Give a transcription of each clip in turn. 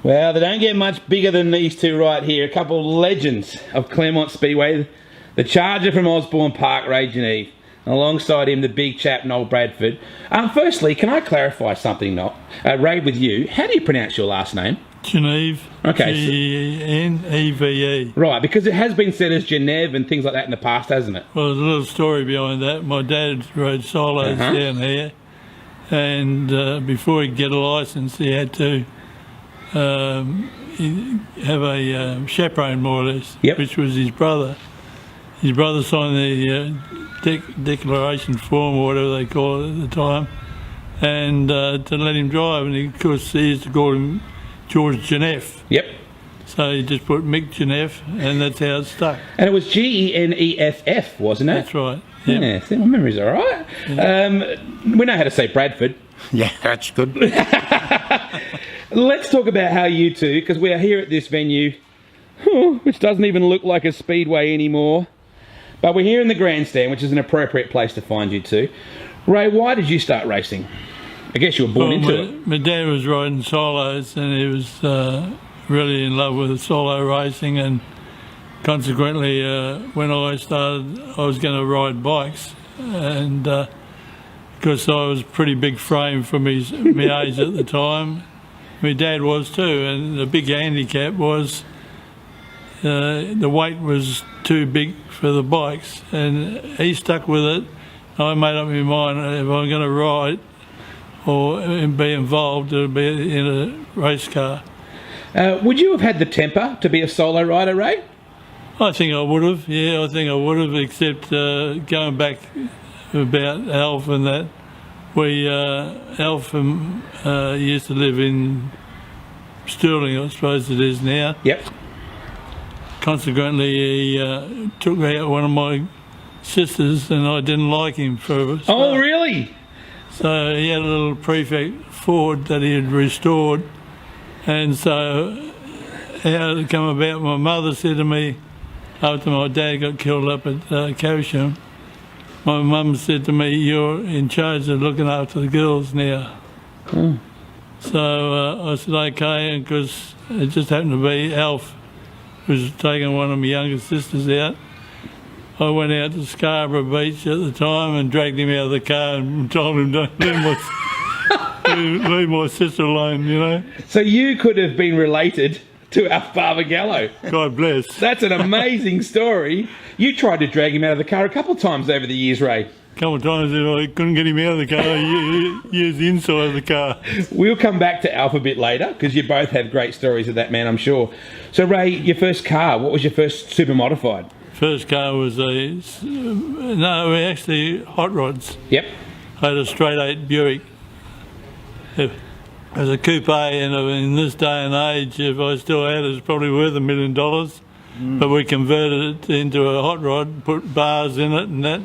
Well, they don't get much bigger than these two right here. A couple of legends of Claremont Speedway. The Charger from Osborne Park, Ray Geneve. And alongside him, the big chap, Noel Bradford. Firstly, can I clarify something, Noel? Ray, with you, how do you pronounce your last name? Geneve. Okay. Geneve. Right, because it has been said as Geneve and things like that in the past, hasn't it? Well, there's a little story behind that. My dad rode solos down here, and before he'd get a licence, he had to have a chaperone, more or less, which was his brother. His brother signed the declaration form, or whatever they call it at the time, and to let him drive. And of course, he used to call him George Geneve. Yep. So he just put Mick Geneve, and that's how it stuck. And it was Geneff, wasn't it? That's right. Yep. Yeah, see, my memory's all right. Yeah. We know how to say Bradford. Yeah, that's good. Let's talk about how you two, because we are here at this venue, which doesn't even look like a speedway anymore, but we're here in the grandstand, which is an appropriate place to find you two. Ray, why did you start racing? I guess you were born into it. My dad was riding solos, and he was really in love with solo racing, and consequently when I started, I was going to ride bikes, and because I was pretty big frame for my age at the time. My dad was too, and the big handicap was the weight was too big for the bikes, and he stuck with it. I made up my mind, if I'm going to ride or be involved, it'll be in a race car. Would you have had the temper to be a solo rider, Ray? I think I would have, yeah, I think I would have, except going back about Alf and that. Alf used to live in Stirling, I suppose it is now. Yep. Consequently, he took out one of my sisters, and I didn't like him for a start. Oh, really? So he had a little Prefect Ford that he had restored, and so how it come about, my mother said to me, after my dad got killed up at Cowsham, my mum said to me, "You're in charge of looking after the girls now." So I said, okay, because it just happened to be Alf was taking one of my younger sisters out. I went out to Scarborough Beach at the time and dragged him out of the car and told him, "Don't leave my sister alone," you know. So you could have been related to Alf Barbagallo. God bless. That's an amazing story. You tried to drag him out of the car a couple of times over the years, Ray. A couple of times I couldn't get him out of the car. I used the inside of the car. We'll come back to Alf a bit later, because you both have great stories of that man, I'm sure. So, Ray, your first car, what was your first super modified? First car was actually hot rods. Yep. I had a straight 8 Buick. It was a coupe, and in this day and age, if I still had it, it's probably worth $1 million. But we converted it into a hot rod, put bars in it, and that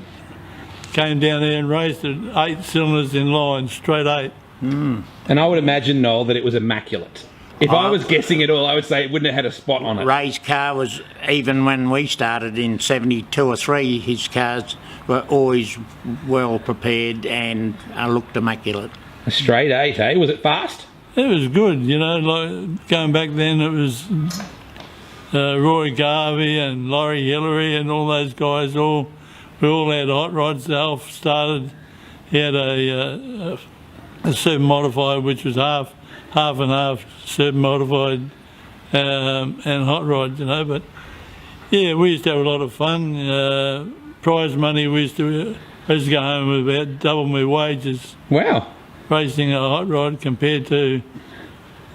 came down there and raced it 8 cylinders in line, straight 8. And I would imagine, Noel, that it was immaculate. If I was guessing it all, I would say it wouldn't have had a spot on it. Ray's car was, even when we started in 72 or 3, his cars were always well prepared and looked immaculate. A straight 8, eh? Was it fast? It was good, you know, like going back then it was Roy Garvey and Laurie Hillary and all those guys, we all had hot rods. Alf started, he had a super modified, which was half and half super modified and hot rod, you know. But yeah, we used to have a lot of fun. Prize money, I used to go home with about double my wages. Wow. Racing a hot rod compared to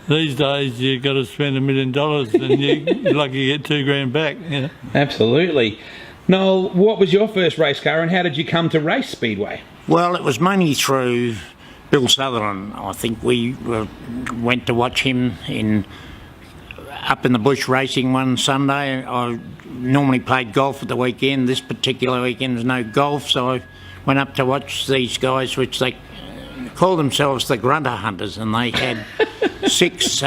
these days, you've got to spend $1 million and you're lucky to get $2,000 back. You know? Absolutely. Noel, what was your first race car, and how did you come to race Speedway? Well, it was mainly through Bill Sutherland. I think we went to watch him up in the bush racing one Sunday. I normally played golf at the weekend. This particular weekend was no golf, so I went up to watch these guys, which they call themselves the Grunter Hunters, and they had 6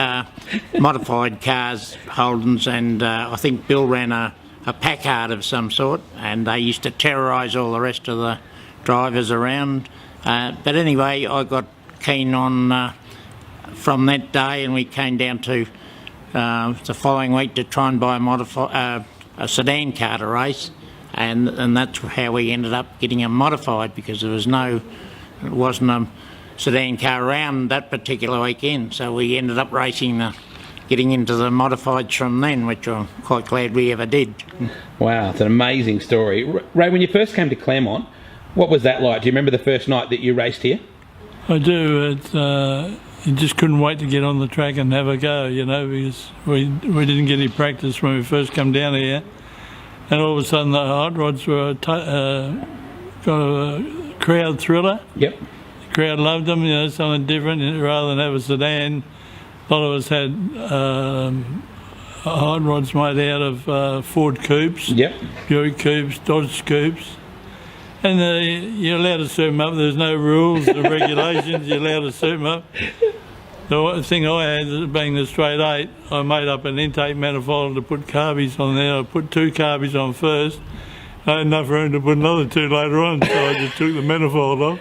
modified cars, Holdens, and I think Bill ran a Packard of some sort, and they used to terrorise all the rest of the drivers around. But anyway, I got keen on from that day, and we came down to the following week to try and buy a sedan car to race, and that's how we ended up getting them modified, because there wasn't a sedan car around that particular weekend, so we ended up getting into the modifieds from then, which I'm quite glad we ever did. Wow, it's an amazing story. Ray, when you first came to Claremont, what was that like? Do you remember the first night that you raced here? I do. You just couldn't wait to get on the track and have a go, because we didn't get any practice when we first come down here. And all of a sudden the hot rods were got a crowd thriller. Yep. The crowd loved them, something different. Rather than have a sedan, a lot of us had hot rods made out of Ford coupes, yep, Buick coupes, Dodge coupes. And you're allowed to suit them up. There's no rules or regulations. You're allowed to suit them up. The thing I had, being the straight 8, I made up an intake manifold to put carbies on there. I put 2 carbies on first. I had enough room to put another 2 later on, so I just took the manifold off,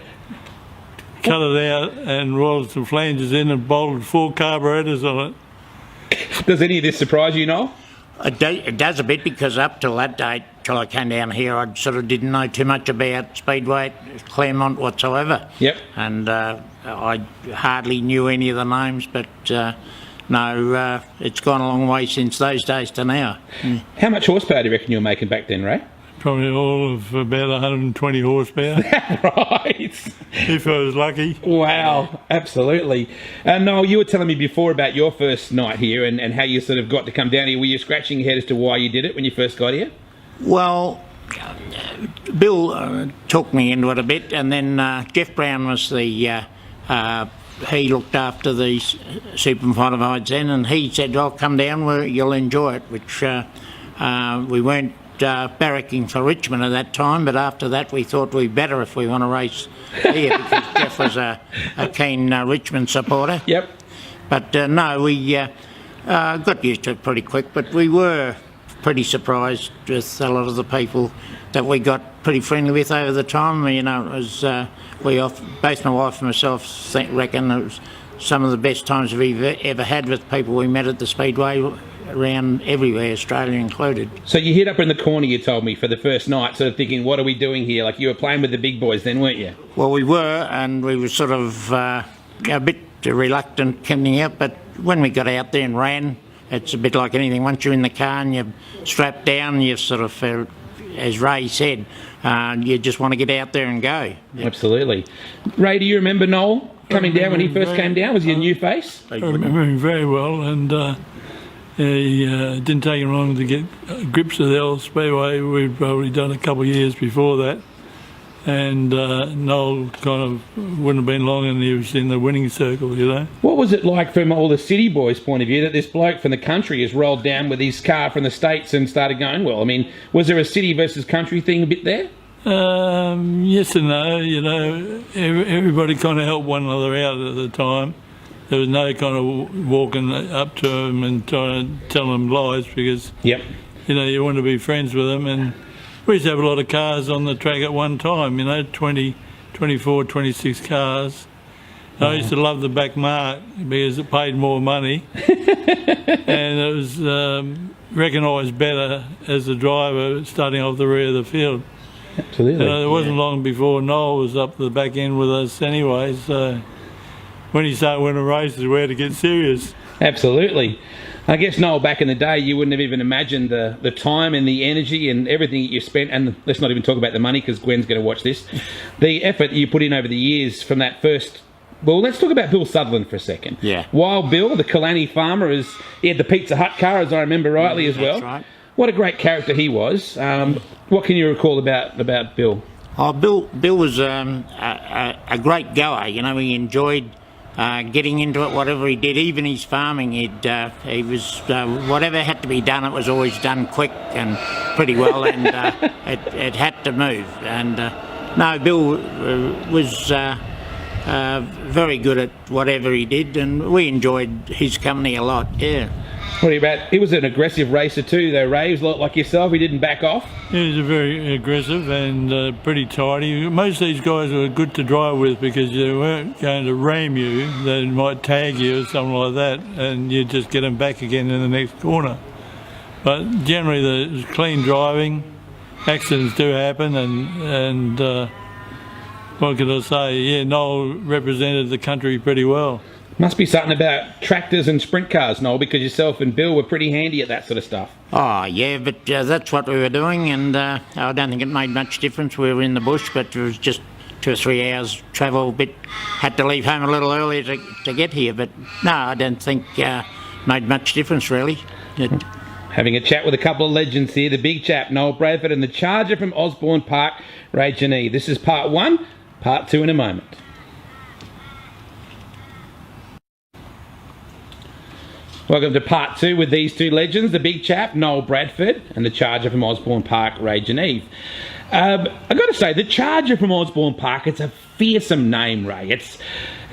cut it out, and rolled some flanges in and bolted 4 carburetors on it. Does any of this surprise you, Noel? It does a bit, because up till that date, till I came down here, I sort of didn't know too much about Speedway at Claremont whatsoever. Yep. And I hardly knew any of the names, but no, it's gone a long way since those days to now. How much horsepower do you reckon you were making back then, Ray? Probably all of about 120 horsepower. Right. If I was lucky. Wow, absolutely. Noel, you were telling me before about your first night here and how you sort of got to come down here. Were you scratching your head as to why you did it when you first got here? Well, Bill took me into it a bit, and then Jeff Brown was he looked after the super modifieds then, and he said, "I'll come down, you'll enjoy it," which we weren't barracking for Richmond at that time, but after that we thought we'd better if we want to race here, because Jeff was a keen Richmond supporter. Yep. But no, we got used to it pretty quick, but we were pretty surprised with a lot of the people that we got pretty friendly with over the time. It was both my wife and myself reckon it was some of the best times we've ever had with people we met at the Speedway around everywhere, Australia included. So you hit up in the corner, you told me, for the first night, sort of thinking, what are we doing here? Like, you were playing with the big boys then, weren't you? Well, we were, and we were sort of a bit reluctant coming out, but when we got out there and ran, it's a bit like anything. Once you're in the car and you're strapped down, you sort of, as Ray said, you just want to get out there and go. Yep. Absolutely. Ray, do you remember Noel coming down when he first came down? Was he a new face? I remember him very well, and he didn't take him long to get grips with the old Speedway. We'd probably done a couple of years before that, and Noel kind of wouldn't have been long, and he was in the winning circle, What was it like from all the city boys' point of view that this bloke from the country has rolled down with his car from the States and started going well? I mean, was there a city versus country thing a bit there? Yes and no, everybody kind of helped one another out at the time. There was no kind of walking up to them and trying to tell them lies, because yep, you want to be friends with them. And we used to have a lot of cars on the track at one time, 20, 24, 26 cars. Wow. I used to love the back mark because it paid more money and it was recognised better as a driver starting off the rear of the field. Absolutely. It wasn't long before Noel was up the back end with us anyway, so when he started winning races, we had to get serious. Absolutely. I guess, Noel, back in the day, you wouldn't have even imagined the time and the energy and everything that you spent, and let's not even talk about the money because Gwen's going to watch this, the effort you put in over the years from that first. Well, let's talk about Bill Sutherland for a second. Yeah. Wild Bill, the Killarney farmer, he had the Pizza Hut car, as I remember rightly, as well. That's right. What a great character he was. What can you recall about Bill? Oh, Bill was a great goer. He enjoyed getting into it, whatever he did. Even his farming, he was whatever had to be done, it was always done quick and pretty well, and it had to move. And no, Bill was very good at whatever he did, and we enjoyed his company a lot. Yeah. What are you about? He was an aggressive racer too, though, Ray. He was a lot like yourself. He didn't back off. He was very aggressive and pretty tidy. Most of these guys were good to drive with because they weren't going to ram you. They might tag you or something like that, and you just get them back again in the next corner. But generally, there's clean driving. Accidents do happen, and what could I say? Yeah, Noel represented the country pretty well. Must be something about tractors and sprint cars, Noel, because yourself and Bill were pretty handy at that sort of stuff. Oh, yeah, but that's what we were doing, and I don't think it made much difference. We were in the bush, but it was just 2 or 3 hours travel. Had to leave home a little earlier to get here, but no, I don't think made much difference, really. Having a chat with a couple of legends here, the big chap, Noel Bradford, and the charger from Osborne Park, Ray Geneve. This is part 1, part 2 in a moment. Welcome to part 2 with these two legends, the big chap, Noel Bradford, and the charger from Osborne Park, Ray Geneve. I've got to say, the charger from Osborne Park, it's a fearsome name, Ray. It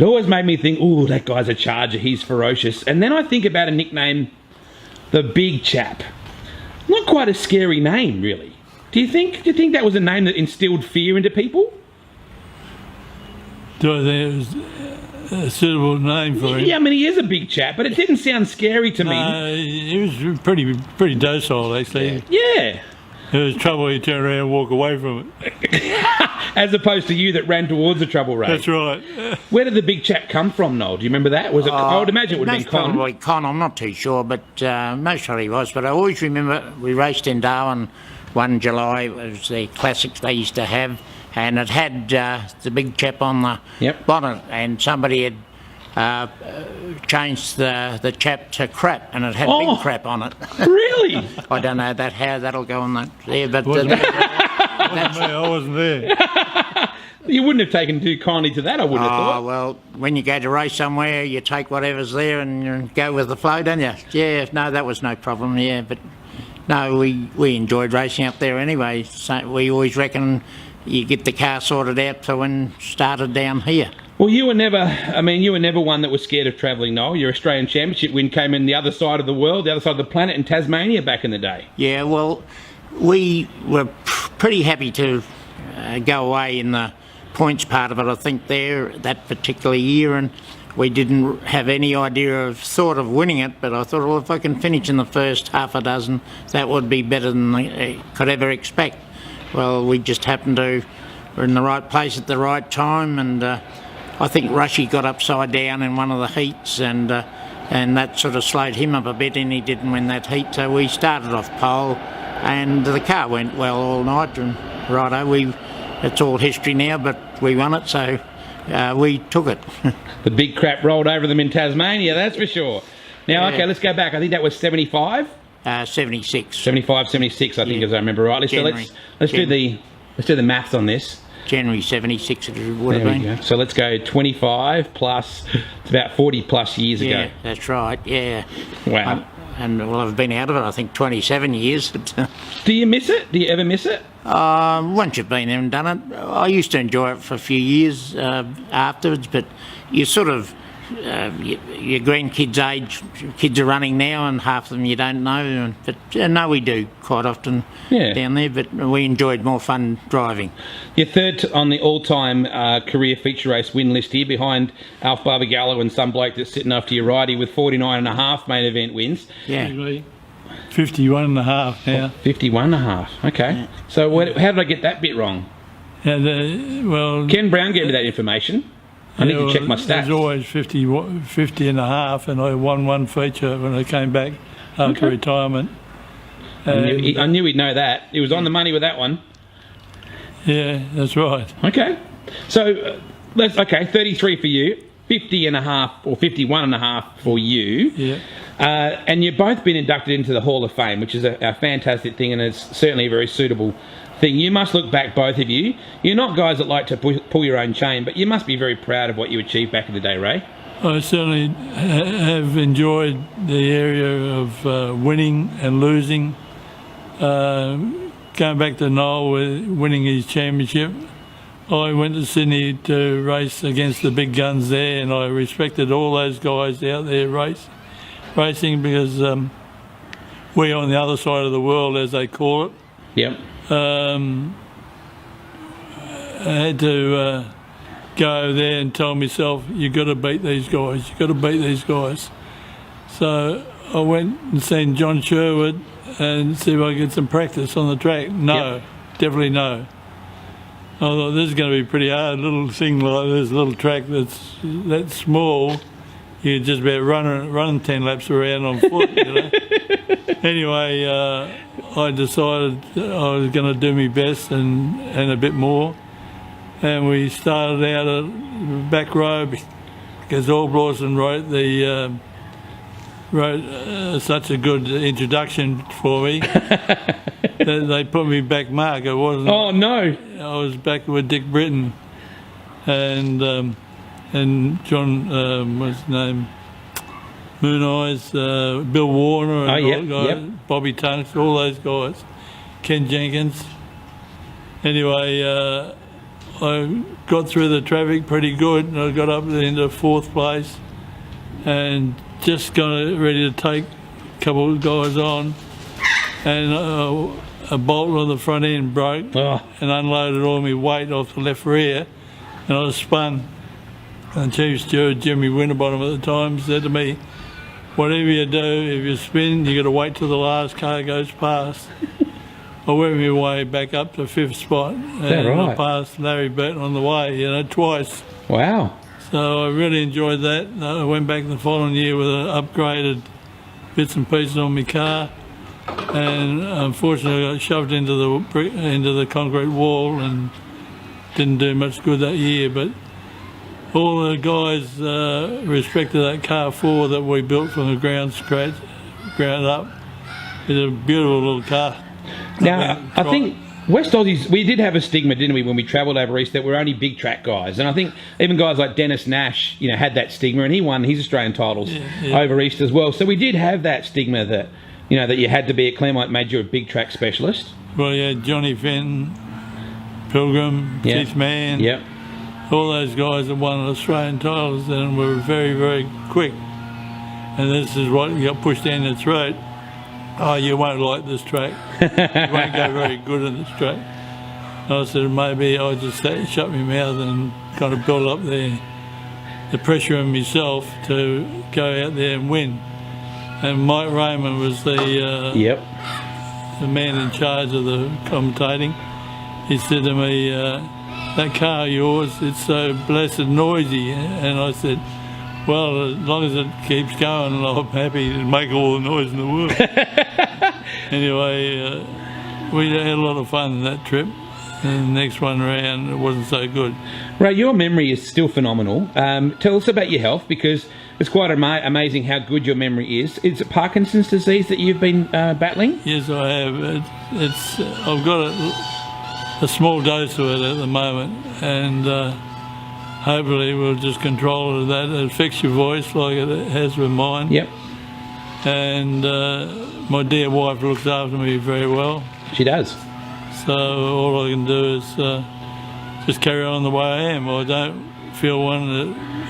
always made me think, ooh, that guy's a charger, he's ferocious. And then I think about a nickname, the big chap. Not quite a scary name, really. Do you think that was a name that instilled fear into people? Do I think it was a suitable name for him? Yeah, I mean, he is a big chap, but it didn't sound scary to me. He was pretty docile, actually. Yeah. If there was trouble, he'd turn around and walk away from it. As opposed to you that ran towards the trouble, Ray. That's right. Where did the big chap come from, Noel? Do you remember that? Was it? I would imagine it would have been Con. Probably Con, I'm not too sure, but most probably was. But I always remember we raced in Darwin 1 July. It was the classics they used to have, and it had the big chap on the bonnet, and somebody had changed the chap to crap, and it had big crap on it. Really? I don't know how that'll go on that there, but I wasn't there. You wouldn't have taken too kindly to that, I wouldn't have thought. Oh, well, when you go to race somewhere, you take whatever's there and you go with the flow, don't you? Yeah, no, that was no problem, yeah, but no, we enjoyed racing up there anyway. So we always reckon you get the car sorted out for when started down here. Well, you were never one that was scared of travelling, Noel. Your Australian Championship win came in the other side of the world, the other side of the planet, in Tasmania back in the day. Yeah, well, we were pretty happy to go away in the points part of it, I think, that particular year, and we didn't have any thought of winning it, but I thought, well, if I can finish in the first half a dozen, that would be better than I could ever expect. Well, we just happened to were in the right place at the right time, and I think Rushy got upside down in one of the heats, and that sort of slowed him up a bit, and he didn't win that heat. So we started off pole, and the car went well all night, and righto, it's all history now, but we won it, so we took it. The big crap rolled over them in Tasmania, that's for sure. Now, okay, let's go back. I think that was 75? 76. 75, 76, I think, as I remember rightly. January. So let's do the maths on this. January 76 it would have been. Go. So let's go 25 plus, it's about 40 plus years ago. Yeah, that's right, yeah. Wow. And well, I've been out of it, I think, 27 years. Do you miss it? Do you ever miss it? Once you've been there and done it, I used to enjoy it for a few years afterwards, but you sort of, your grandkids' age, kids are running now, and half of them you don't know. But no, we do quite often down there, but we enjoyed more fun driving. You're third on the all-time career feature race win list here, behind Alf Barbagallo and some bloke that's sitting after your righty with 49.5 main event wins. Yeah. 51.5 now. 51.5, okay. Yeah. So how did I get that bit wrong? Ken Brown gave me that information. I need to check my stats. It was always 50.5, and I won one feature when I came back after retirement. I knew he'd know that. He was on the money with that one. Yeah, that's right. Okay. So, 33 for you, 50.5 or 51.5 for you. Yeah. And you've both been inducted into the Hall of Fame, which is a fantastic thing, and it's certainly a very suitable thing. You must look back, both of you. You're not guys that like to pull your own chain, but you must be very proud of what you achieved back in the day, Ray. I certainly have enjoyed the area of winning and losing. Going back to Noel winning his championship, I went to Sydney to race against the big guns there, and I respected all those guys out there racing because we on the other side of the world, as they call it. Yep. I had to go over there and tell myself, you've got to beat these guys, you've got to beat these guys. So I went and seen John Sherwood and see if I could get some practice on the track. No, Yep. definitely no. I thought this is going to be pretty hard, a little thing like this, a little track that's that small, you just about running 10 laps around on foot, you know. Anyway, I decided I was going to do my best and a bit more. And we started out at back row because Allblawson wrote such a good introduction for me that they put me back mark. It wasn't. Oh no! I was back with Dick Britton and John, what's his name? Moon Eyes, Bill Warner, and all the guys, Bobby Tunks, all those guys, Ken Jenkins. Anyway, I got through the traffic pretty good, and I got up into 4th place, and just got ready to take a couple of guys on, and a bolt on the front end broke and unloaded all my weight off the left rear, and I was spun. And Chief Steward Jimmy Winterbottom at the time said to me, whatever you do, if you spin, you got to wait till the last car goes past. I worked my way back up to 5th spot, and I passed Larry Burton on the way, you know, twice. Wow. So I really enjoyed that. I went back the following year with upgraded bits and pieces on my car, and unfortunately I got shoved into the concrete wall and didn't do much good that year. But all the guys respected that car 4 that we built from the ground up. It's a beautiful little car. Now, I think West Aussies, we did have a stigma, didn't we, when we travelled over east, that we're only big track guys. And I think even guys like Dennis Nash, you know, had that stigma, and he won his Australian titles over east as well. So we did have that stigma that, you know, that you had to be at Claremont, made you a big track specialist. Well, yeah, Johnny Fenton, Pilgrim, Keith Mann, all those guys that won Australian titles and were very, very quick. And this is what got pushed down your throat. Oh, you won't like this track. You won't go very good in this track. And I said, maybe I just shut my mouth and kind of build up the pressure on myself to go out there and win. And Mike Raymond was the man in charge of the commentating. He said to me, that car of yours, it's so blessed noisy. And I said, well, as long as it keeps going, I'm happy to make all the noise in the world. Anyway, we had a lot of fun in that trip. And the next one round, it wasn't so good. Ray, your memory is still phenomenal. Tell us about your health, because it's quite amazing how good your memory is. Is it Parkinson's disease that you've been battling? Yes, I have. I've got a small dose of it at the moment, and hopefully we'll just control that. It affects your voice like it has with mine. Yep. And my dear wife looks after me very well. She does. So all I can do is just carry on the way I am. I don't feel one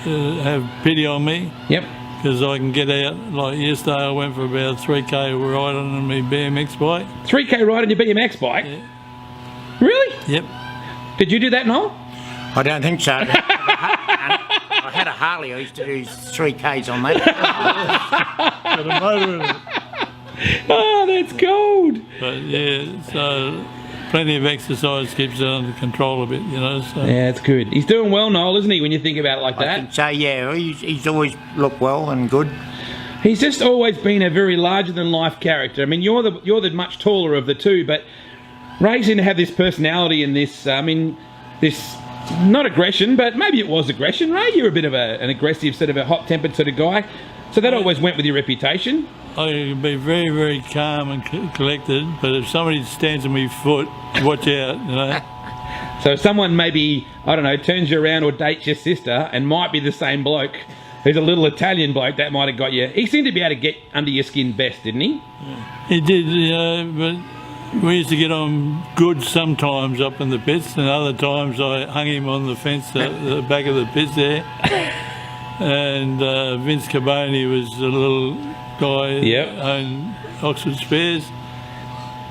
to have pity on me. Yep. Because I can get out. Like yesterday I went for about 3k riding on my BMX bike. 3k ride on your BMX bike? Yeah. Really? Yep. Did you do that, Noel? I don't think so. I had a Harley. I used to do 3Ks on that. Got a motor in it. Oh, that's gold. But yeah, so plenty of exercise keeps it under control a bit, you know. So. Yeah, it's good. He's doing well, Noel, isn't he, when you think about it like that? I think so, yeah. He's always looked well and good. He's just always been a very larger-than-life character. I mean, you're the much taller of the two, but Ray seemed to have this personality and this, this, not aggression, but maybe it was aggression, Ray. You're a bit of an aggressive, sort of a hot-tempered sort of guy. So that always went with your reputation. I can be very, very calm and collected, but if somebody stands on my foot, watch out, you know. So if someone maybe, I don't know, turns you around or dates your sister and might be the same bloke, who's a little Italian bloke, that might have got you. He seemed to be able to get under your skin best, didn't he? Yeah. He did, you know, but we used to get on good sometimes up in the pits, and other times I hung him on the fence at the back of the pits there. and Vince Caboni was a little guy on Oxford Spears,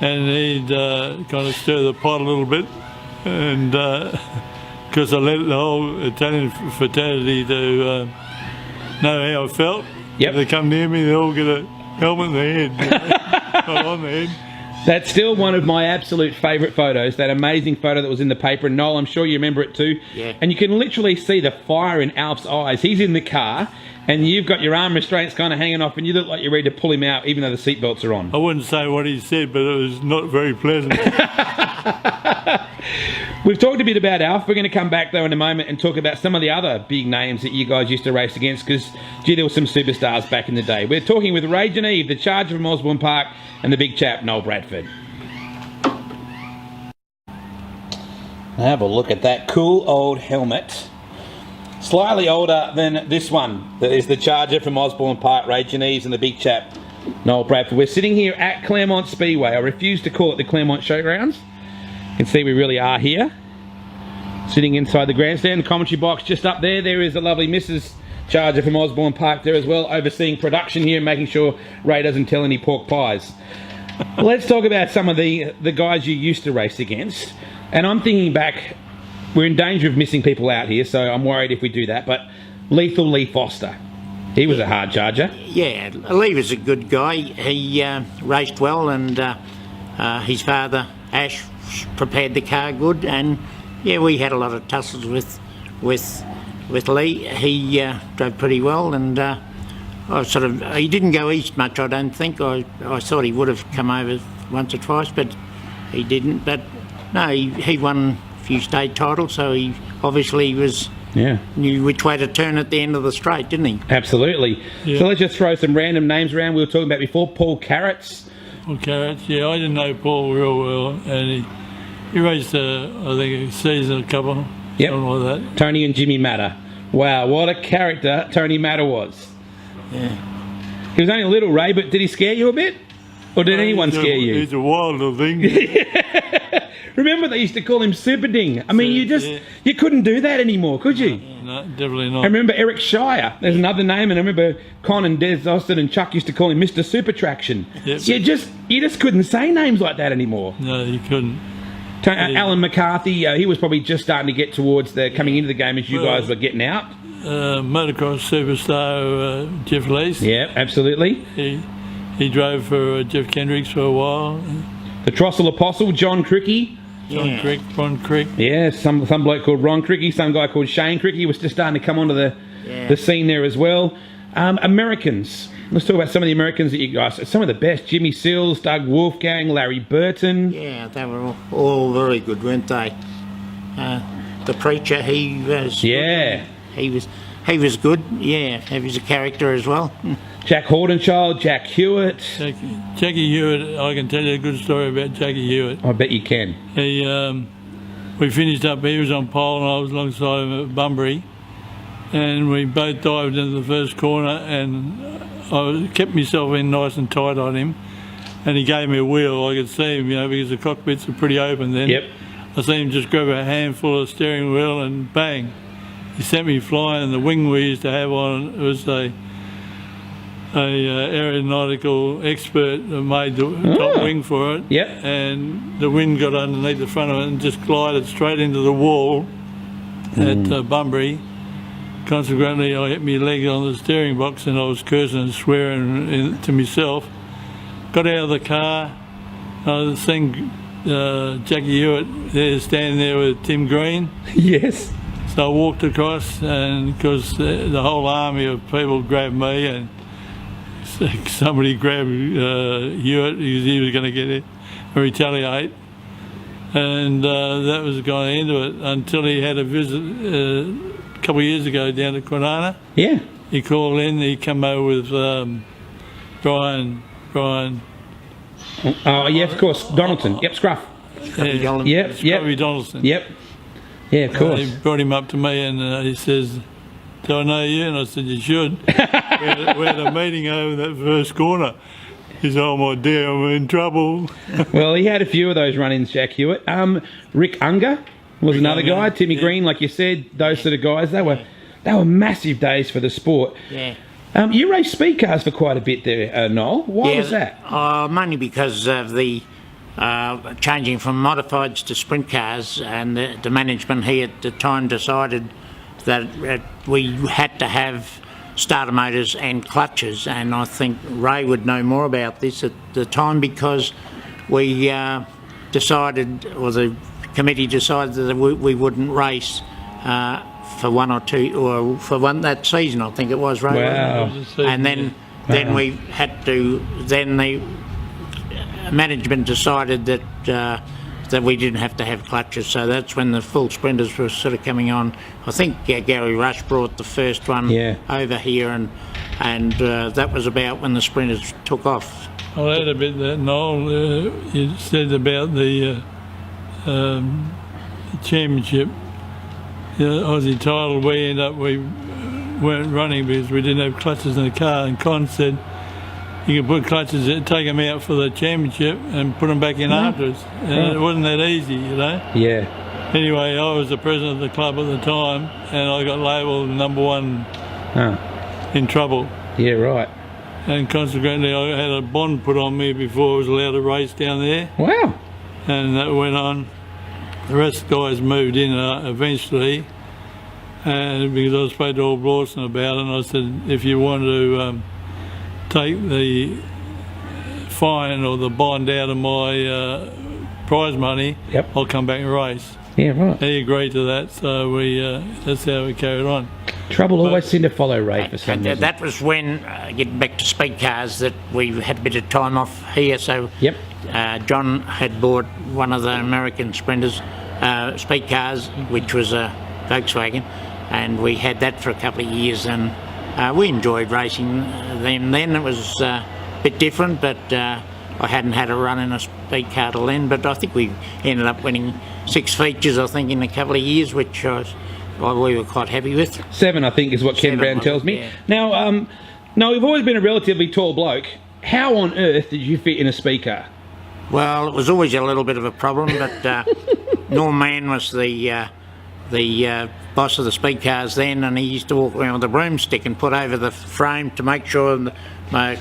and he'd kind of stir the pot a little bit, and because I let the whole Italian fraternity to know how I felt. Yep. If they come near me, they all get a helmet in their head, not on their head. That's still one of my absolute favourite photos, that amazing photo that was in the paper. And Noel, I'm sure you remember it too. Yeah. And you can literally see the fire in Alf's eyes. He's in the car, and you've got your arm restraints kind of hanging off, and you look like you're ready to pull him out, even though the seatbelts are on. I wouldn't say what he said, but it was not very pleasant. We've talked a bit about Alf. We're going to come back, though, in a moment and talk about some of the other big names that you guys used to race against, because, gee, there were some superstars back in the day. We're talking with Ray Geneve, the charger from Osborne Park, and the big chap, Noel Bradford. Have a look at that cool old helmet. Slightly older than this one. That is the charger from Osborne Park, Ray Geneve's, and the big chap, Noel Bradford. We're sitting here at Claremont Speedway. I refuse to call it the Claremont Showgrounds. You can see we really are here. Sitting inside the grandstand, the commentary box just up there. There is the lovely Mrs. Charger from Osborne Park there as well, overseeing production here and making sure Ray doesn't tell any pork pies. Let's talk about some of the guys you used to race against. And I'm thinking back, we're in danger of missing people out here, so I'm worried if we do that. But Lethal Lee Foster, he was a hard charger. Yeah, Lee was a good guy. He raced well, and his father, Ash, prepared the car good. And yeah, we had a lot of tussles with Lee. He drove pretty well, and he didn't go east much, I don't think. I thought he would have come over once or twice, but he didn't. But no, he won a few state titles, so he obviously knew which way to turn at the end of the straight, didn't he? Absolutely. Yeah. So let's just throw some random names around. We were talking about before, Paul Carrots. Paul Carrots, yeah, I didn't know Paul real well, and he raced, I think, a season, a couple, something like that. Tony and Jimmy Matter. Wow, what a character Tony Matter was. Yeah. He was only a little, Ray, but did he scare you a bit? Or did anyone scare you? He's a wild little thing. Remember they used to call him Super Ding. I mean, you couldn't do that anymore, could you? No, definitely not. I remember Eric Shire. There's another name, and I remember Con and Des Austin and Chuck used to call him Mr. Super Traction. Yep. You just couldn't say names like that anymore. No, you couldn't. Alan McCarthy, he was probably just starting to get towards coming into the game as you guys were getting out. Motocross superstar Jeff Lees. Yeah, absolutely. He drove for Jeff Kendricks for a while. The Trossel Apostle, John Cricky. Ron Crick. Yeah, some bloke called Ron Cricky, some guy called Shane Cricky was just starting to come onto the scene there as well. Americans. Let's talk about some of the Americans that you guys, some of the best. Jimmy Sills, Doug Wolfgang, Larry Burton. Yeah, they were all very good, weren't they? The Preacher, he was good. He was good, yeah. He was a character as well. Jack Hordenchild, Jack Hewitt. Jackie Hewitt, I can tell you a good story about Jackie Hewitt. I bet you can. We finished up, he was on pole and I was alongside him at Bunbury, and we both dived into the first corner, and I kept myself in nice and tight on him, and he gave me a wheel. I could see him, because the cockpits are pretty open then. Yep. I seen him just grab a handful of steering wheel and bang, he sent me flying. And the wing we used to have on, it was a aeronautical expert that made the top wing for it. Yep. And the wind got underneath the front of it and just glided straight into the wall at Bunbury. Consequently, I hit my leg on the steering box and I was cursing and swearing to myself. Got out of the car, I was seeing Jackie Hewitt there standing there with Tim Green. Yes. So I walked across, and because the whole army of people grabbed me, and somebody grabbed Hewitt, he was going to get it or retaliate, and that was going into it until he had a visit a couple of years ago down to Kwinana. Yeah. He called in, he come over with Brian. Oh, yeah, of course. Donaldson. Yep, Scruff. Scruffy Donaldson. Yep. Yeah, of course. He brought him up to me and he says, "Do I know you?" And I said, "You should." we had a meeting over that first corner. He said, "Oh my dear, I'm in trouble." Well, he had a few of those run-ins, Jack Hewitt. Rick Aunger was another guy. Timmy Green, like you said, those sort of guys. They They were massive days for the sport. Yeah. You raced speed cars for quite a bit there, Noel. Why was that? Mainly because of the changing from modifieds to sprint cars, and the management here at the time decided that we had to have starter motors and clutches, and I think Ray would know more about this at the time, because we decided, or the committee decided, that we wouldn't race for one or two, or for one that season, I think it was, Ray. Wow. And then we had to. Then the management decided that we didn't have to have clutches, so that's when the full sprinters were sort of coming on. I think Gary Rush brought the first one over here, and that was about when the sprinters took off. I'll add a bit that, Noel, you said about the championship. Aussie title, we weren't running because we didn't have clutches in the car, and Con said you can put clutches in, take them out for the championship and put them back in afterwards, and it wasn't that easy, Yeah. Anyway, I was the president of the club at the time, and I got labelled number one in trouble. Yeah, right. And consequently I had a bond put on me before I was allowed to race down there. Wow. And that went on. The rest of the guys moved in eventually, and because I spoke to old Lawson about it, and I said, if you want to take the fine or the bond out of my prize money, I'll come back and race. Yeah, right. He agreed to that, so that's how we carried on. Trouble always seemed to follow Ray for some reason. That was when, getting back to speed cars, that we had a bit of time off here, so John had bought one of the American sprinters, speed cars, which was a Volkswagen, and we had that for a couple of years, and we enjoyed racing them then. It was a bit different, but I hadn't had a run in a speed car till then, but I think we ended up winning 6 features, I think, in a couple of years, which we were quite happy with. 7, I think, is what Ken Brown tells me. Yeah. Now, no, you've always been a relatively tall bloke. How on earth did you fit in a speed car? Well, it was always a little bit of a problem, but Norm Mann was the boss of the speed cars then, and he used to walk around with a broomstick and put over the frame to make sure my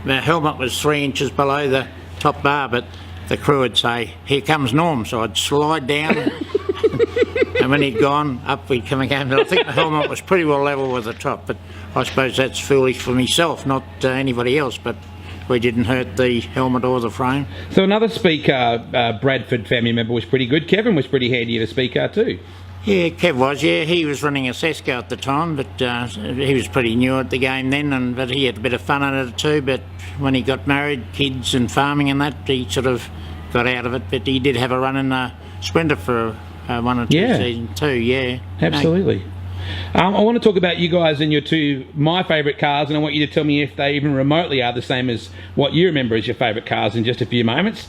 helmet was 3 inches below the top bar, but the crew would say, "Here comes Norm," so I'd slide down, and when he'd gone, up we'd come again. I think the helmet was pretty well level with the top, but I suppose that's foolish for myself, not anybody else, but we didn't hurt the helmet or the frame. So another speed car Bradford family member was pretty good. Kevin was pretty handy in a speed car too. Yeah, Kev was, he was running a Sesco at the time, but he was pretty new at the game then, but he had a bit of fun at it too, but when he got married, kids and farming and that, he sort of got out of it, but he did have a run in a Sprinter for 1 or 2 seasons too, Absolutely. I want to talk about you guys and your two, my favourite cars, and I want you to tell me if they even remotely are the same as what you remember as your favourite cars in just a few moments.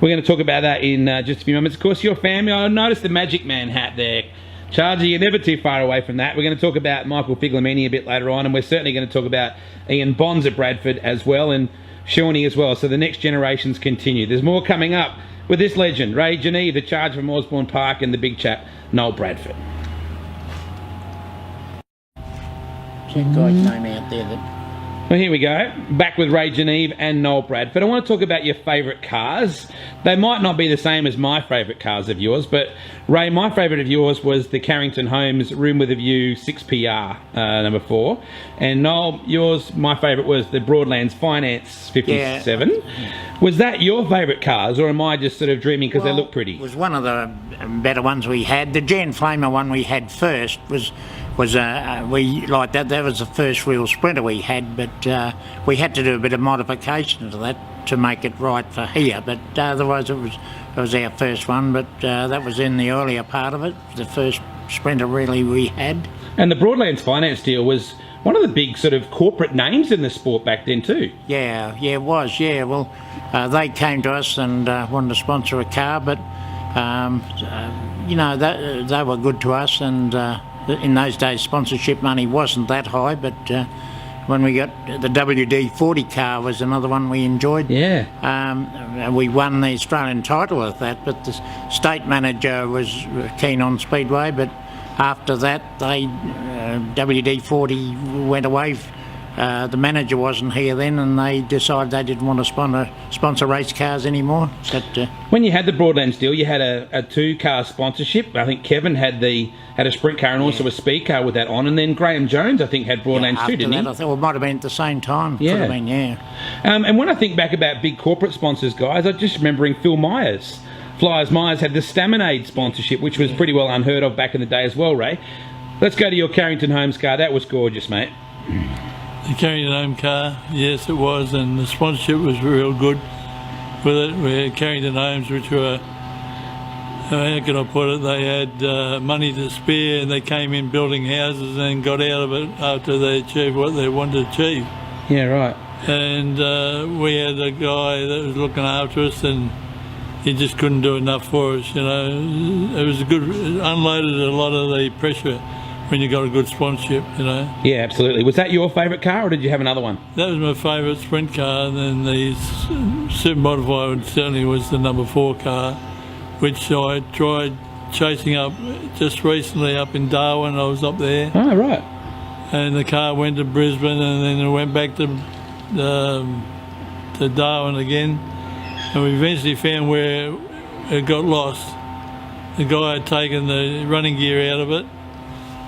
We're going to talk about that in just a few moments. Of course, your family, I noticed the Magic Man hat there. Charger, you're never too far away from that. We're going to talk about Michael Figlamini a bit later on, and we're certainly going to talk about Ian Bonds at Bradford as well, and Shawnee as well, so the next generations continue. There's more coming up with this legend, Ray Geneve, the Charger from Osborne Park, and the big chap, Noel Bradford. That guy's name out there. Well, here we go. Back with Ray Geneve and Noel Bradford. I want to talk about your favourite cars. They might not be the same as my favourite cars of yours, but Ray, my favourite of yours was the Carrington Homes Room with a View 6PR number 4. And Noel, yours, my favourite was the Broadlands Finance 57. Yeah. Was that your favourite cars, or am I just sort of dreaming because they look pretty? It was one of the better ones we had. The Jan Flamer one we had first was we like that. That was the first real Sprinter we had, but we had to do a bit of modification to that to make it right for here. But otherwise, it was our first one. But that was in the earlier part of it, the first Sprinter really we had. And the Broadlands Finance deal was one of the big sort of corporate names in the sport back then too. Yeah, it was. Yeah, well, they came to us and wanted to sponsor a car, but they were good to us, and in those days sponsorship money wasn't that high, but when we got the WD-40 car was another one we enjoyed. Yeah. We won the Australian title with that, but the state manager was keen on Speedway, but after that, WD-40 went away. The manager wasn't here then, and they decided they didn't want to sponsor race cars anymore. When you had the Broadlands deal, you had a 2-car sponsorship. I think Kevin had a sprint car and also a speed car with that on, and then Graham Jones, I think, had Broadlands too, didn't he? I thought it might have been at the same time. Yeah. Could have been, yeah. And when I think back about big corporate sponsors, guys, I'm just remembering Phil Myers. Flyers Myers had the Staminade sponsorship, which was pretty well unheard of back in the day as well, Ray. Let's go to your Carrington Homes car. That was gorgeous, mate. The Carrington Home car, yes, it was, and the sponsorship was real good with it. We had Carrington Homes, which were, how can I put it, they had money to spare, and they came in building houses and got out of it after they achieved what they wanted to achieve. Yeah, right. And we had a guy that was looking after us, and he just couldn't do enough for us, you know. It was it unloaded a lot of the pressure when you got a good sponsorship, you know. Yeah, absolutely. Was that your favourite car, or did you have another one? That was my favourite sprint car, and then the Super Modified certainly was the number 4 car, which I tried chasing up just recently up in Darwin. I was up there. Oh, right. And the car went to Brisbane, and then it went back to Darwin again. And we eventually found where it got lost. The guy had taken the running gear out of it,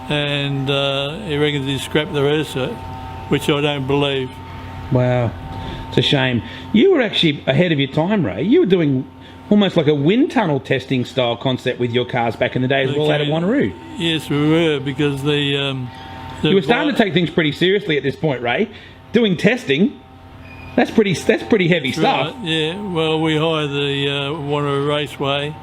and he reckons he scrapped the rest of it, which I don't believe. Wow. It's a shame. You were actually ahead of your time, Ray. You were doing almost like a wind tunnel testing style concept with your cars back in the day as well out of Wanneroo. Yes, we were, because you were starting to take things pretty seriously at this point, Ray. Doing testing, that's pretty heavy stuff. Right, yeah. Well, we hired the Wanneroo Raceway,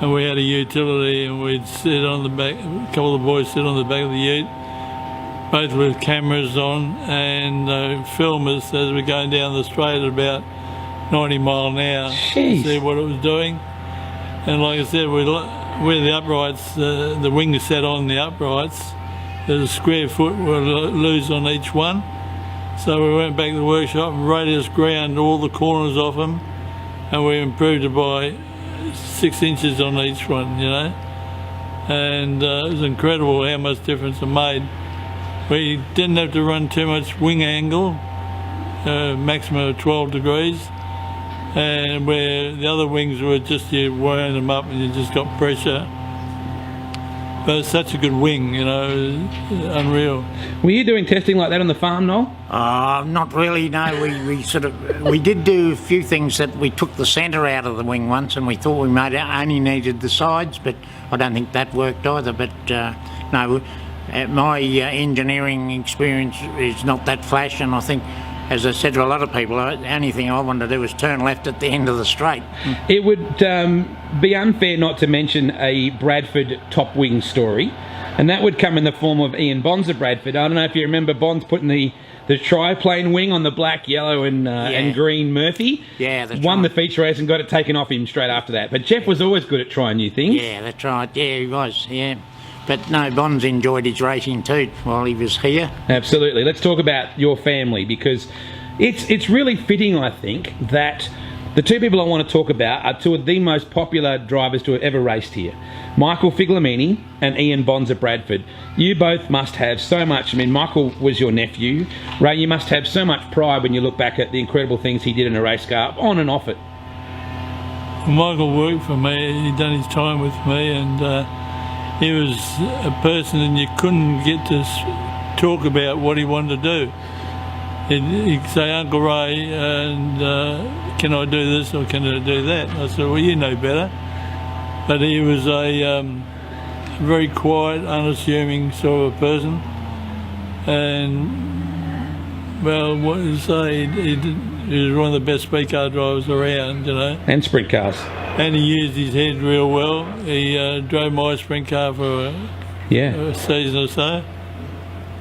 and we had a utility, and we'd sit on the back, a couple of the boys sit on the back of the ute, both with cameras on, and film us as we're going down the straight at about 90 mile an hour. Jeez. To see what it was doing. And like I said, where the uprights, the wing is set on the uprights, there's a square foot we'll lose on each one. So we went back to the workshop and radius ground all the corners off them, and we improved it by 6 inches on each one, you know. And it was incredible how much difference it made. We didn't have to run too much wing angle, maximum of 12 degrees, and where the other wings were just, you wind them up and you just got pressure. But it's such a good wing, you know, unreal. Were you doing testing like that on the farm, Noel? Not really, no. We did do a few things that we took the centre out of the wing once, and we thought we only needed the sides, but I don't think that worked either. But no, my engineering experience is not that flash, and I think, as I said to a lot of people, the only thing I wanted to do was turn left at the end of the straight. It would be unfair not to mention a Bradford top wing story, and that would come in the form of Ian Bonds of Bradford. I don't know if you remember Bonds putting the triplane wing on the black, yellow and green Murphy. Yeah, that's Won right. the feature race and got it taken off him straight after that. But Jeff was always good at trying new things. Yeah, that's right. Yeah, he was, yeah. But no, Bonds enjoyed his racing too while he was here. Absolutely. Let's talk about your family, because it's really fitting, I think, that the two people I want to talk about are two of the most popular drivers to have ever raced here. Michael Figlamini and Ian Bonds of Bradford. You both must have so much. I mean, Michael was your nephew. Ray, you must have so much pride when you look back at the incredible things he did in a race car, on and off it. Michael worked for me. He'd done his time with me, and he was a person and you couldn't get to talk about what he wanted to do. He'd say, Uncle Ray, and can I do this or can I do that? I said, well, you know better. But he was a very quiet, unassuming sort of person. And, well, what to say, he was one of the best speed car drivers around, you know. And sprint cars. And he used his head real well. He drove my sprint car for a season or so.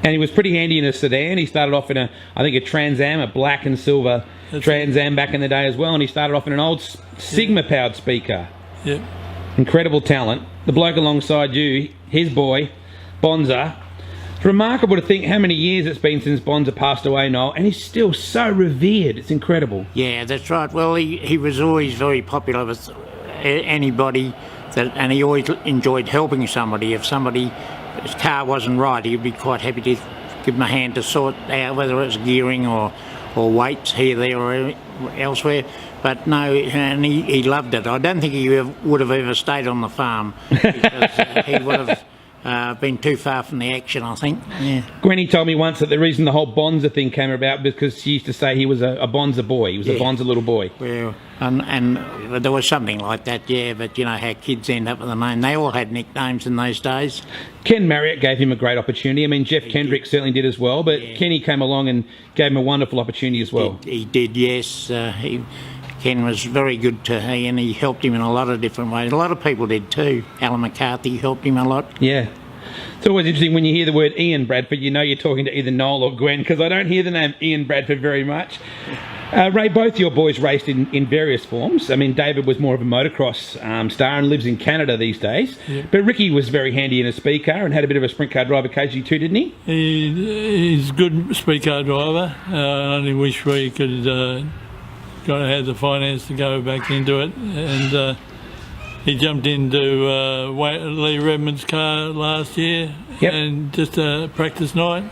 And he was pretty handy in a sedan. He started off in I think a Trans Am, a black and silver Trans Am back in the day as well. And he started off in an old Sigma-powered speed car. Yep. Incredible talent. The bloke alongside you, his boy, Bonza. It's remarkable to think how many years it's been since Bonza passed away, Noel, and he's still so revered. It's incredible. Yeah, that's right. Well, he was always very popular with anybody and he always enjoyed helping somebody. If somebody's car wasn't right, he'd be quite happy to give them a hand to sort out whether it was gearing or weights here, there, or elsewhere. But no, and he loved it. I don't think he would have ever stayed on the farm because he would have been too far from the action, I think. Yeah. Gwenny told me once that the reason the whole Bonza thing came about because she used to say he was a Bonza boy. He was a Bonza little boy. Well, and there was something like that, yeah, but you know how kids end up with a name. They all had nicknames in those days. Ken Marriott gave him a great opportunity. I mean, Jeff Kendrick certainly did as well, but Kenny came along and gave him a wonderful opportunity as well. He did, yes. Ken was very good to he, and he helped him in a lot of different ways. A lot of people did too. Alan McCarthy helped him a lot. Yeah. It's always interesting when you hear the word Ian Bradford, you know you're talking to either Noel or Gwen, because I don't hear the name Ian Bradford very much. Ray, both your boys raced in various forms. I mean, David was more of a motocross star and lives in Canada these days. Yeah. But Ricky was very handy in a speed car and had a bit of a sprint car drive occasionally too, didn't he? He's a good speed car driver. I only wish we could have the finance to go back into it. And he jumped into Lee Redmond's car last year and just a practice night.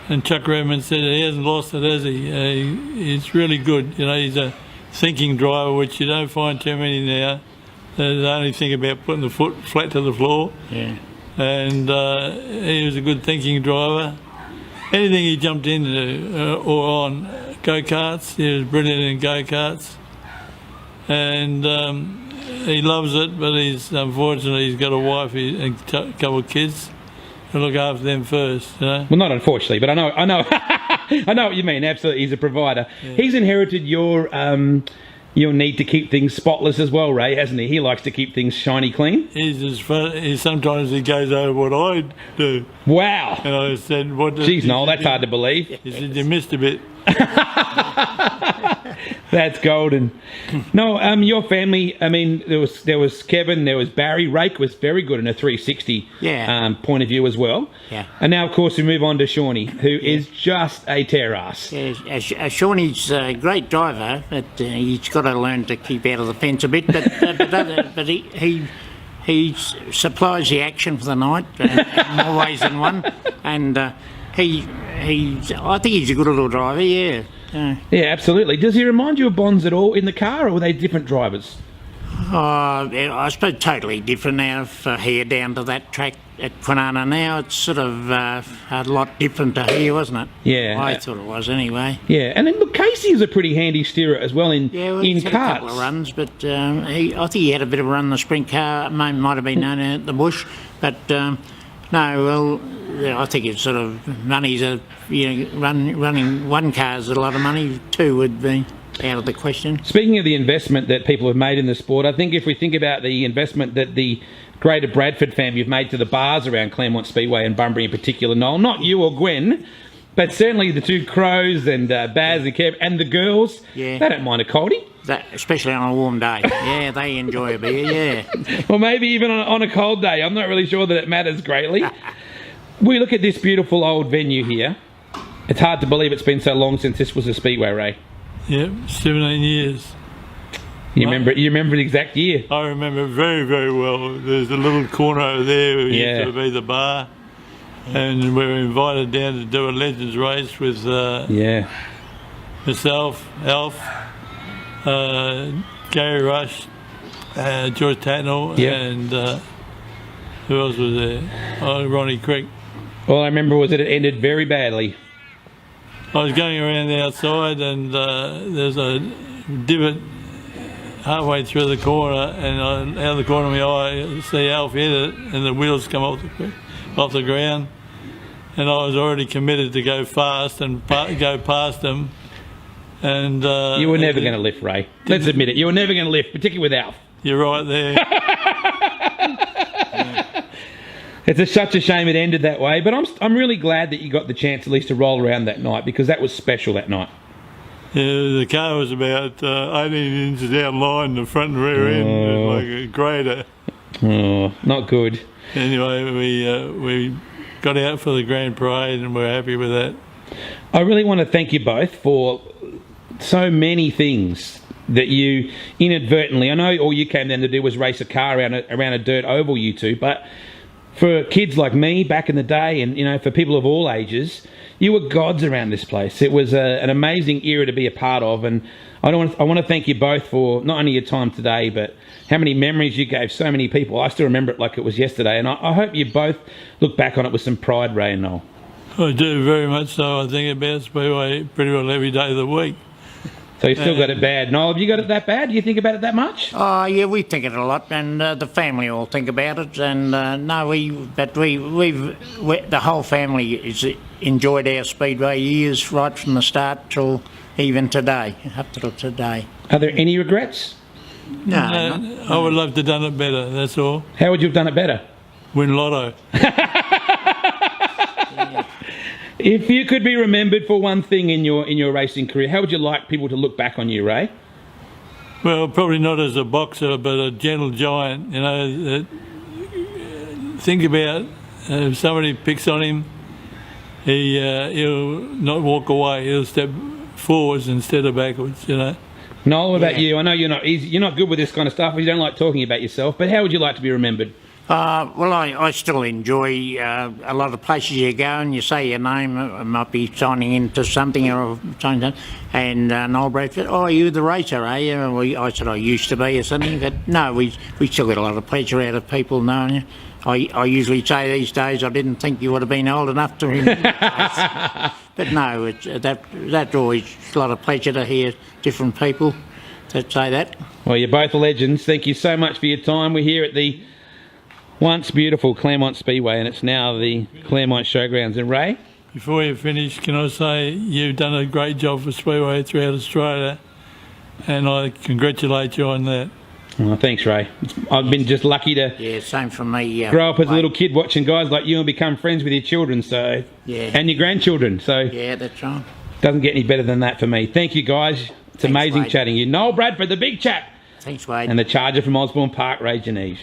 And Chuck Redmond said he hasn't lost it, has he? He's really good. You know, he's a thinking driver, which you don't find too many now. They only think about putting the foot flat to the floor. Yeah. And he was a good thinking driver. Anything he jumped into or on go-karts, he was brilliant in go-karts. And he loves it, but unfortunately he's got a wife and a couple of kids to look after them first. You know? Well, not unfortunately, but I know, I know what you mean. Absolutely, he's a provider. Yeah. He's inherited your need to keep things spotless as well, Ray, hasn't he? He likes to keep things shiny clean. Sometimes he goes over what I do. Wow. And I said, "What?" Jeez, Noel, that's hard to believe. He said, "You missed a bit." That's golden. No, your family, I mean, there was Kevin, there was Barry. Rake was very good in a 360 point of view as well. Yeah. And now, of course, we move on to Shawnee, who is just a tear-ass. Yeah, Shawnee's a great driver, but he's got to learn to keep out of the fence a bit. But he supplies the action for the night in more ways than one. And I think he's a good little driver, yeah. Yeah, absolutely. Does he remind you of Bonds at all in the car, or were they different drivers? I suppose totally different now here down to that track at Kwinana now. It's sort of a lot different to here, wasn't it? Yeah. I thought it was anyway. Yeah, and then look, Casey is a pretty handy steerer as well in he's karts. Had a couple of runs, but I think he had a bit of a run in the sprint car. Might have been known at the bush, but no, well, I think it's sort of money's running one car is a lot of money. Two would be out of the question. Speaking of the investment that people have made in the sport, I think if we think about the investment that the greater Bradford family have made to the bars around Claremont Speedway and Bunbury in particular, Noel, not you or Gwen, but certainly the two Crows and Baz and Kev and the girls, they don't mind a coldie. Especially on a warm day. Yeah, they enjoy a beer, yeah. Or maybe even on a cold day. I'm not really sure that it matters greatly. We look at this beautiful old venue here. It's hard to believe it's been so long since this was a Speedway, Ray. Yep, 17 years. You remember the exact year? I remember very, very well. There's a little corner over there where used to be the bar. And we were invited down to do a Legends race with myself, Alf, Gary Rush, George Tatnall, and who else was there? Oh, Ronnie Crick. All I remember was that it ended very badly. I was going around the outside and there's a divot halfway through the corner, and out of the corner of my eye I see Alf hit it and the wheels come off the ground, and I was already committed to go fast and go past him. And you were never going to lift, Ray. Let's admit it. You were never going to lift, particularly with Alf. You're right there. It's such a shame it ended that way, but I'm really glad that you got the chance at least to roll around that night, because that was special that night. Yeah, the car was about 18 inches out line, the front and rear end, like a grader. Oh, not good. Anyway, we got out for the Grand Parade and we're happy with that. I really want to thank you both for so many things that you inadvertently, I know all you came down to do was race a car around a dirt oval, you two, but for kids like me back in the day, and for people of all ages, you were gods around this place. It was an amazing era to be a part of, and I want to thank you both for not only your time today, but how many memories you gave so many people. I still remember it like it was yesterday, and I hope you both look back on it with some pride, Ray and Noel. I do, very much so. I think about Speedway pretty well every day of the week. So you've still got it bad. Noel, have you got it that bad? Do you think about it that much? Oh, yeah, we think it a lot, and the family all think about it. And the whole family has enjoyed our Speedway years right from the start till even today, up till today. Are there any regrets? No, I would love to have done it better, that's all. How would you have done it better? Win lotto. If you could be remembered for one thing in your racing career, how would you like people to look back on you, Ray? Well, probably not as a boxer, but a gentle giant. Think about if somebody picks on him, he'll not walk away. He'll step forwards instead of backwards. Noel, what about you? I know you're not good with this kind of stuff. You don't like talking about yourself, but how would you like to be remembered? Well, I still enjoy a lot of places you go and you say your name. I might be signing into something or something. And Noel Bradford, oh, are you the racer, are you? Well, I said I used to be or something. But no, we still get a lot of pleasure out of people knowing you. I usually say these days I didn't think you would have been old enough to remember. But no, that's always a lot of pleasure to hear different people that say that. Well, you're both legends. Thank you so much for your time. We're here at the once beautiful Claremont Speedway, and it's now the Claremont Showgrounds. And Ray? Before you finish, can I say you've done a great job for Speedway throughout Australia, and I congratulate you on that. Oh, thanks, Ray. I've been just lucky to same for me. Grow up as a little kid watching guys like you and become friends with your children, and your grandchildren. So yeah, that's right. Doesn't get any better than that for me. Thank you, guys. It's amazing chatting you. Noel Bradford, the big chap. Thanks, Wade. And the charger from Osborne Park, Ray Geneve.